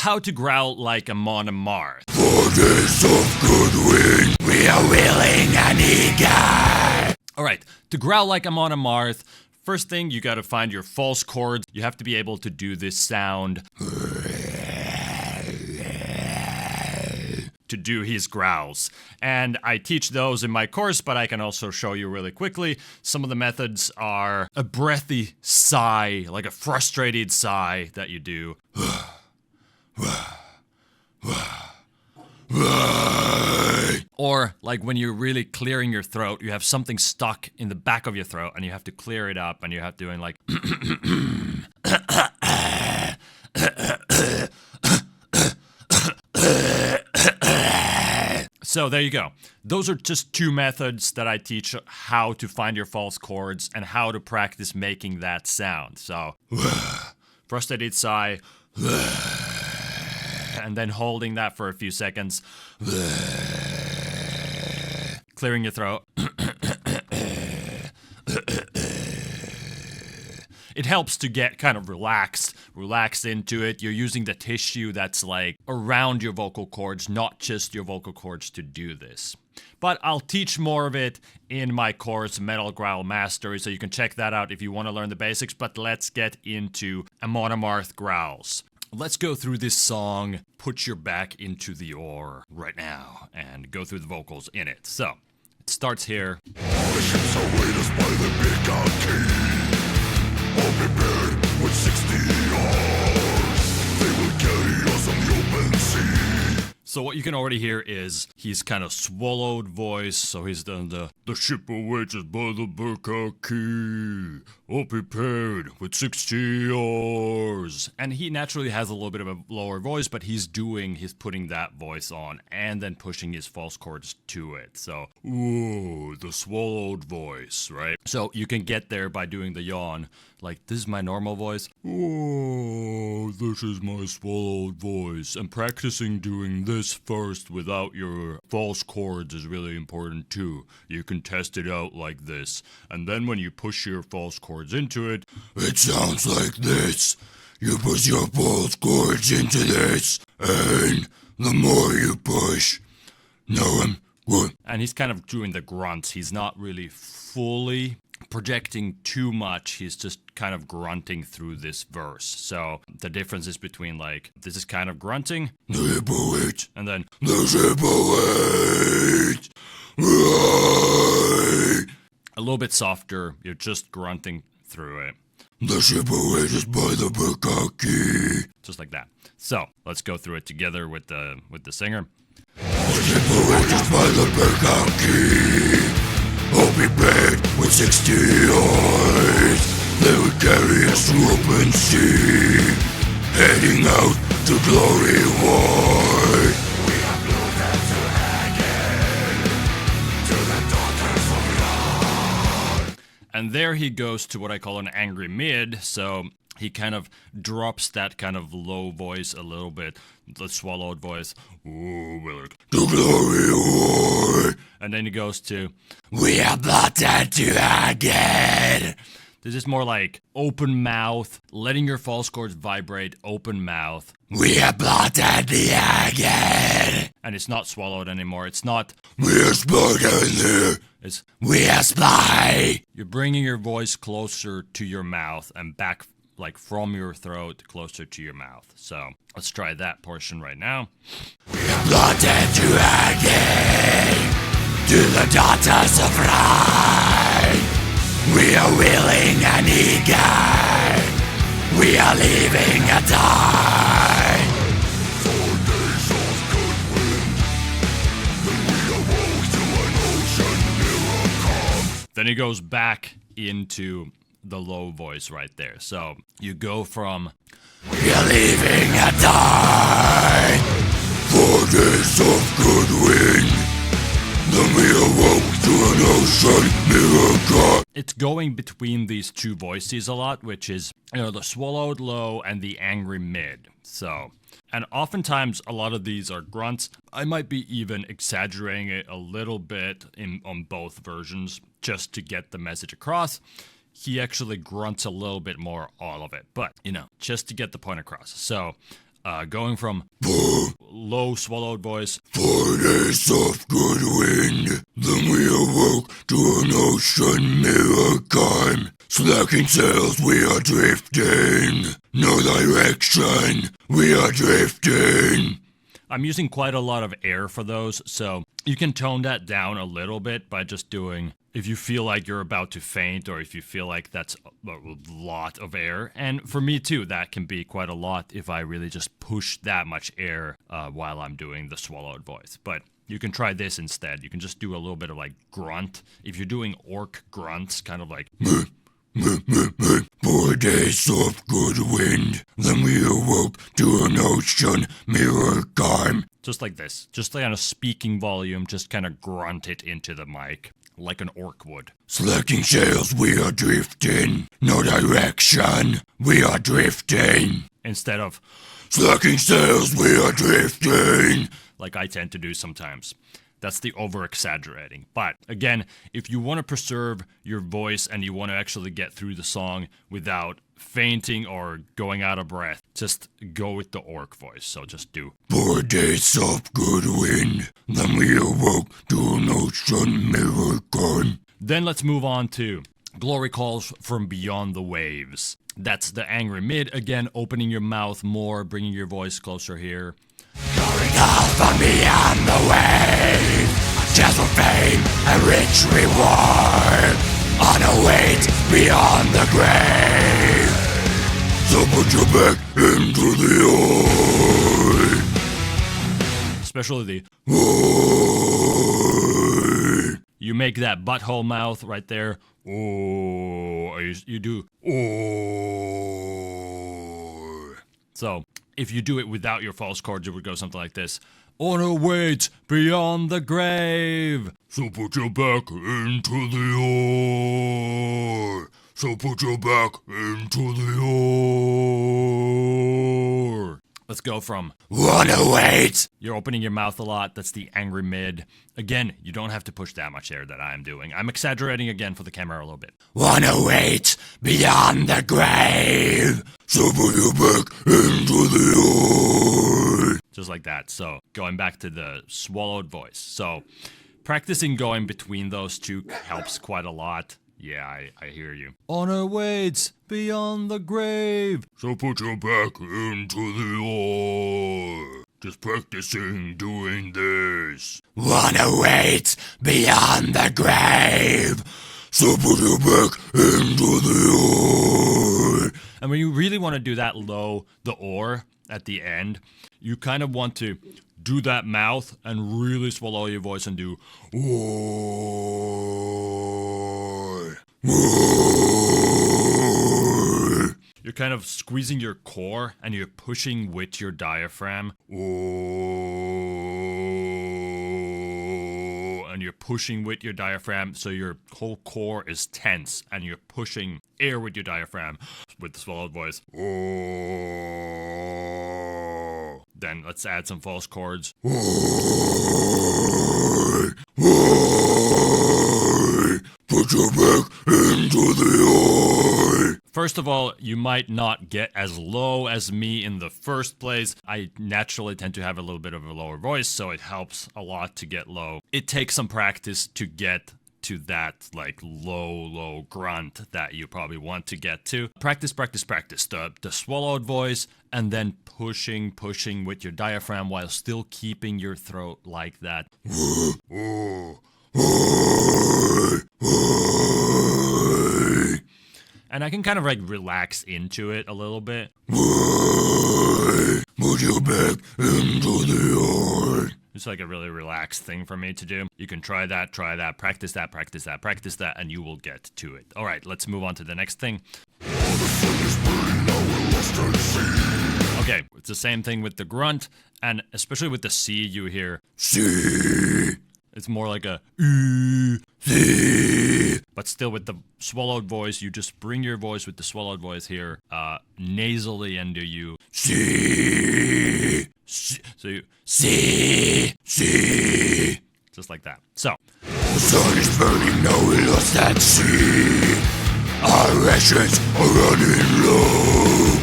how to growl like Amon Amarth. For this of good wind, we are willing and eager. Alright, to growl like Amon Amarth, first thing, you gotta find your false chords. You have to be able to do this sound to do his growls. And I teach those in my course, but I can also show you really quickly. Some of the methods are a breathy sigh, like a frustrated sigh that you do. Or like when you're really clearing your throat, you have something stuck in the back of your throat and you have to clear it up and you have to doing like So there you go. Those are just two methods that I teach how to find your false chords and how to practice making that sound. So, frustrated sigh, and then holding that for a few seconds, clearing your throat. It helps to get kind of relaxed into it. You're using the tissue that's like around your vocal cords, not just your vocal cords to do this. But I'll teach more of it in my course, Metal Growl Mastery, so you can check that out if you want to learn the basics. But let's get into Amon Amarth growls. Let's go through this song, put your back into the oar right now, and go through the vocals in it. So, it starts here. The ships await us by the big key. All prepared with 60 yards. They will carry us on the open sea. So what you can already hear is he's kind of swallowed voice, so he's done the ship awaits us by the Burka Key, all prepared with 60 oars. And he naturally has a little bit of a lower voice, but he's putting that voice on and then pushing his false chords to it. So, ooh, the swallowed voice, right? So you can get there by doing the yawn. Like, this is my normal voice. Oh, this is my swallowed voice. And practicing doing this first without your false chords is really important too. You can test it out like this. And then when you push your false chords into it, it sounds like this. You push your false chords into this, and the more you push, no, I'm good. And he's kind of doing the grunts. He's not really fully projecting too much. He's just kind of grunting through this verse. So the difference is between like, this is kind of grunting, and then a little bit softer. You're just grunting through it. The ship awaits by the Bukaki. Just like that. So let's go through it together with the singer. The ship awaits by the Bukaki. All prepared with 60 oars. They will carry us to open sea, heading out to glory war. We are blooded to again, to the daughters of Lord. And there he goes to what I call an angry mid, so he kind of drops that kind of low voice a little bit, the swallowed voice. Ooh, Willard. To glory war. And then he goes to, we are blooded to again. This is more like open mouth, letting your false chords vibrate, open mouth. We are blooded again. And it's not swallowed anymore. It's not, we are spoken there. It's, we are spy. You're bringing your voice closer to your mouth and back, like from your throat closer to your mouth. So let's try that portion right now. We are blooded to again, to the daughters of Rye. We are willing and eager. We are leaving a die. 4 days of good wind, then we awoke to an ocean miracle. Then he goes back into the low voice right there. So you go from, we are leaving a die. 4 days of good wind, then we awoke to an ocean miracle. It's going between these two voices a lot, which is, the swallowed low and the angry mid. So, and oftentimes a lot of these are grunts. I might be even exaggerating it a little bit on both versions just to get the message across. He actually grunts a little bit more all of it, but, just to get the point across. So, going from low swallowed voice. 4 days of good wind, then we awoke to an ocean mirror calm. Slacking sails, we are drifting. No direction, we are drifting. I'm using quite a lot of air for those, so you can tone that down a little bit by just doing, if you feel like you're about to faint or if you feel like that's a lot of air. And for me too, that can be quite a lot if I really just push that much air while I'm doing the swallowed voice. But you can try this instead. You can just do a little bit of like grunt. If you're doing orc grunts, kind of like 4 days of good wind, then we awoke to an ocean mirror calm. just like this. Just like on a speaking volume, just kind of grunt it into the mic like an orc would. Slacking sails, we are drifting. No direction, we are drifting. Instead of slacking sails, we are drifting, like I tend to do sometimes. That's the over-exaggerating. But again, if you want to preserve your voice and you want to actually get through the song without fainting or going out of breath, just go with the orc voice. So just do 4 days of good wind, then we awoke to an ocean mirror calm. Then let's move on to Glory Calls from Beyond the Waves. That's the angry mid. Again, opening your mouth more, bringing your voice closer here. Glory calls from beyond the waves, just for fame and rich reward, on a weight beyond the grave. So put your back into the eye. Especially the Oi. you make that butthole mouth right there. Oh, you do. Oh. So if you do it without your false chords, it would go something like this. On a weight beyond the grave. So put your back into the ore. So put your back into the ore. Let's go from Wanna wait? you're opening your mouth a lot. That's the angry mid. Again, you don't have to push that much air that I'm doing. I'm exaggerating again for the camera a little bit. Wanna wait beyond the grave? So put your back into the ore. Just like that. So going back to the swallowed voice. So practicing going between those two helps quite a lot. Yeah, I hear you. On our waits beyond the grave. So put your back into the ore. Just practicing doing this. Wanna wait beyond the grave? So put your back into the ore. And when you really want to do that low, the or at the end, you kind of want to do that mouth and really swallow your voice and do Ore. You're kind of squeezing your core and you're pushing with your diaphragm. And you're pushing with your diaphragm, so your whole core is tense and you're pushing air with your diaphragm with the swallowed voice. Then let's add some false chords. Put your back into the ore. First of all, you might not get as low as me in the first place. I naturally tend to have a little bit of a lower voice, so it helps a lot to get low. It takes some practice to get to that like low grunt that you probably want to get to. Practice. The swallowed voice and then pushing with your diaphragm while still keeping your throat like that. And I can kind of like relax into it a little bit. Put your back into the ore. It's like a really relaxed thing for me to do. You can try that, practice that, and you will get to it. All right, let's move on to the next thing. Okay, it's the same thing with the grunt, and especially with the C, you hear See. it's more like a See. but still with the swallowed voice, you just bring your voice with the swallowed voice here, nasally into you. See. So you See. just like that. So The sun is burning, now we lost at sea. Our rations are running low.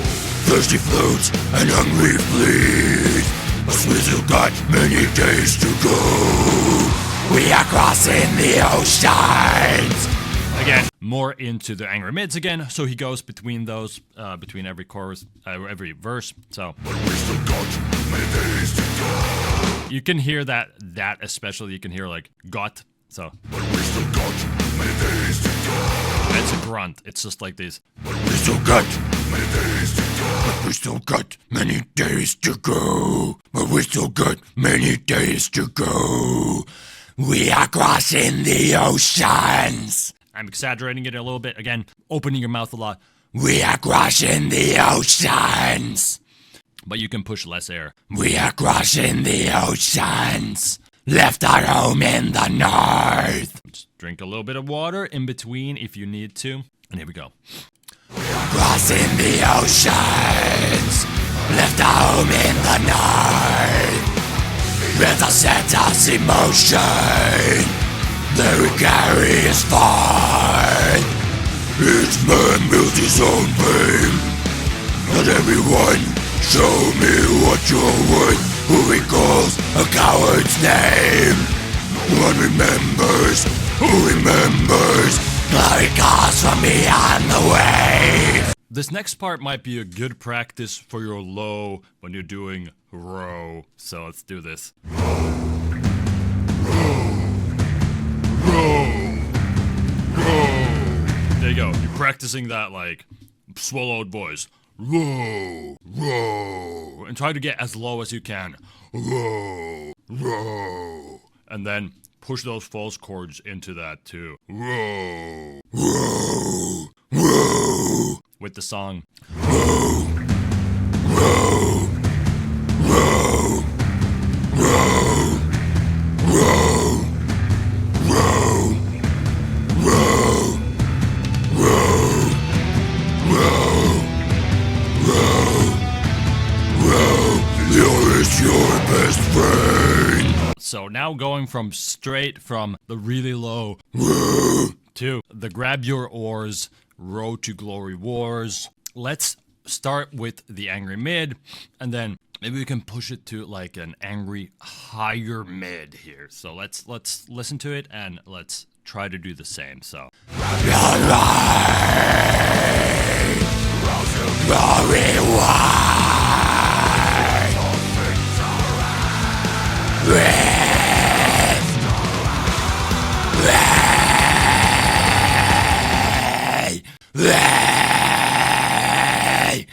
thirsty floats and hungry fleas, but we still got many days to go. We are crossing the oceans. Again, more into the angry mids again, so he goes between those, between every chorus, every verse, so. But we still got many days to go. You can hear that especially, you can hear like, got, so. But we still got many days to go. It's a grunt, it's just like this. But we still got many days to go. But we still got many days to go. But we still got many days to go. We are crossing the oceans. I'm exaggerating it a little bit, again, opening your mouth a lot. We are crossing the oceans. But you can push less air. We are crossing the oceans. Left our home in the north. Just drink a little bit of water in between if you need to. And here we go. Crossing the oceans. Left our home in the north. With a set us emotion that we carry is far. Each man builds his own fame. Not everyone show me what you're worth. Who recalls a coward's name? One remembers, who remembers? Glory calls from beyond the wave. This next part might be a good practice for your low when you're doing row. So let's do this. There you go. You're practicing that like swallowed voice. Row, row, and try to get as low as you can. Row, row, and then push those false chords into that too. Row, Row, row, with the song. row, row, row, row, row, row, row, row, row, row, you're your best friend. So now going from straight from the really low Row, to the grab your oars, row to glory wars. Let's start with the angry mid, and then maybe we can push it to like an angry higher mid here. So let's listen to it and let's try to do the same. So glory wide.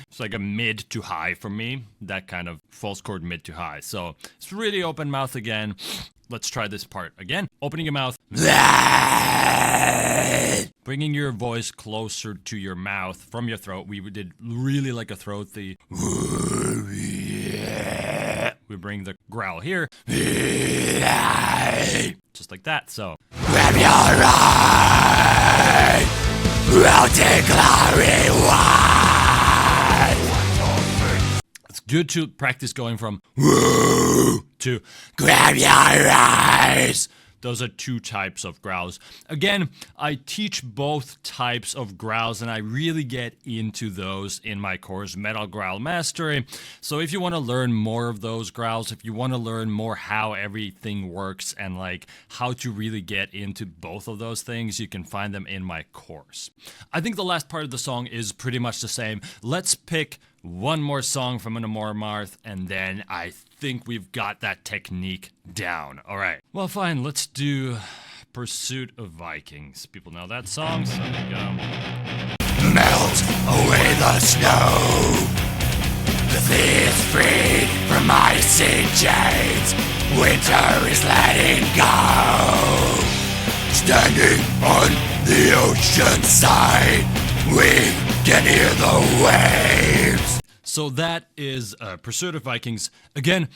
it's like a mid to high for me, that kind of false chord mid to high. So it's really open mouth again. Let's try this part again. Opening your mouth, bringing your voice closer to your mouth from your throat. We did really like a throaty. We bring the growl here, just like that. So Grab your right, row to glory wide. it's good to practice going from to. Grab your eyes. Those are two types of growls. Again, I teach both types of growls, and I really get into those in my course, Metal Growl Mastery. So if you want to learn more of those growls, if you want to learn more how everything works and like how to really get into both of those things, you can find them in my course. I think the last part of the song is pretty much the same. Let's pick one more song from Amon Amarth, and then I think we've got that technique down. All right. Well, fine. Let's do Pursuit of Vikings. People know that song, so there we go. Melt away the snow. The sea is freed from icy chains. Winter is letting go. Standing on the ocean side, we can hear the waves. So that is Pursuit of Vikings. Again,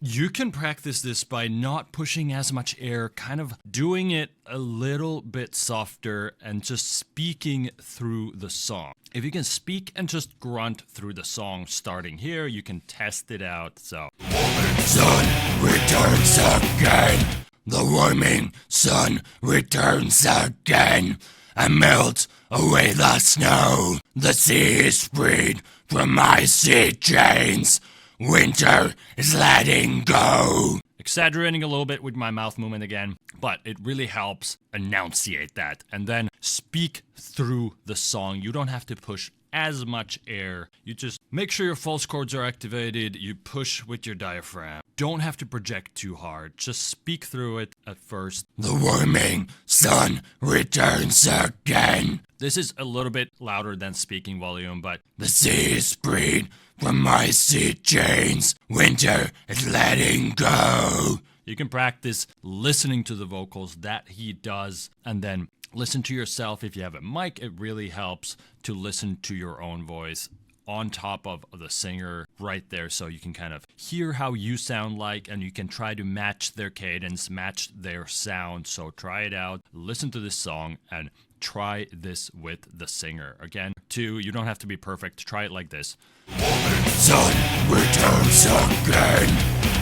you can practice this by not pushing as much air, kind of doing it a little bit softer and just speaking through the song. If you can speak and just grunt through the song starting here, you can test it out. So Sun returns again. The warming sun returns again. And melts away the snow. The sea is freed from icy chains. Winter is letting go. Exaggerating a little bit with my mouth movement again, but it really helps enunciate that. And then speak through the song. You don't have to push as much air. You just make sure your false chords are activated. You push with your diaphragm. Don't have to project too hard. Just speak through it at first. The warming sun returns again. This is a little bit louder than speaking volume, but the sea is freed from icy chains. Winter is letting go. You can practice listening to the vocals that he does, and then listen to yourself. If you have a mic, it really helps to listen to your own voice on top of the singer right there, so you can kind of hear how you sound like, and you can try to match their cadence, match their sound. So try it out, listen to this song, and try this with the singer. Again, you don't have to be perfect. Try it like this. Sun returns again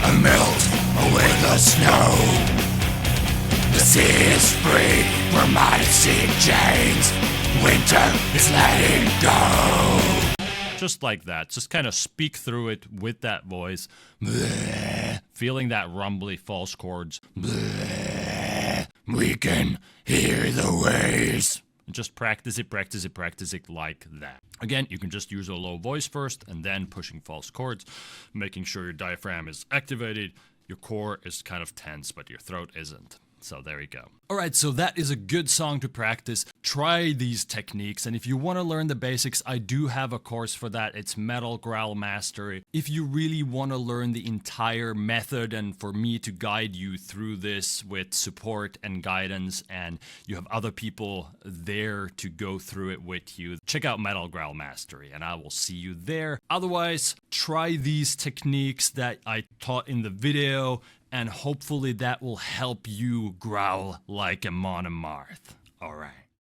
and melts away the snow. The sea is free from icy chains. Winter is letting go. Just like that. Just kind of speak through it with that voice. Bleh. Feeling that rumbly false chords. Bleh. We can hear the waves. Just practice it like that. Again, you can just use a low voice first and then pushing false chords, making sure your diaphragm is activated, your core is kind of tense, but your throat isn't. So there you go. Alright, so that is a good song to practice. Try these techniques, and if you want to learn the basics, I do have a course for that. It's Metal Growl Mastery. If you really want to learn the entire method and for me to guide you through this with support and guidance, and you have other people there to go through it with you, check out Metal Growl Mastery, and I will see you there. Otherwise, try these techniques that I taught in the video, and hopefully that will help you growl like Amon Amarth. Alright.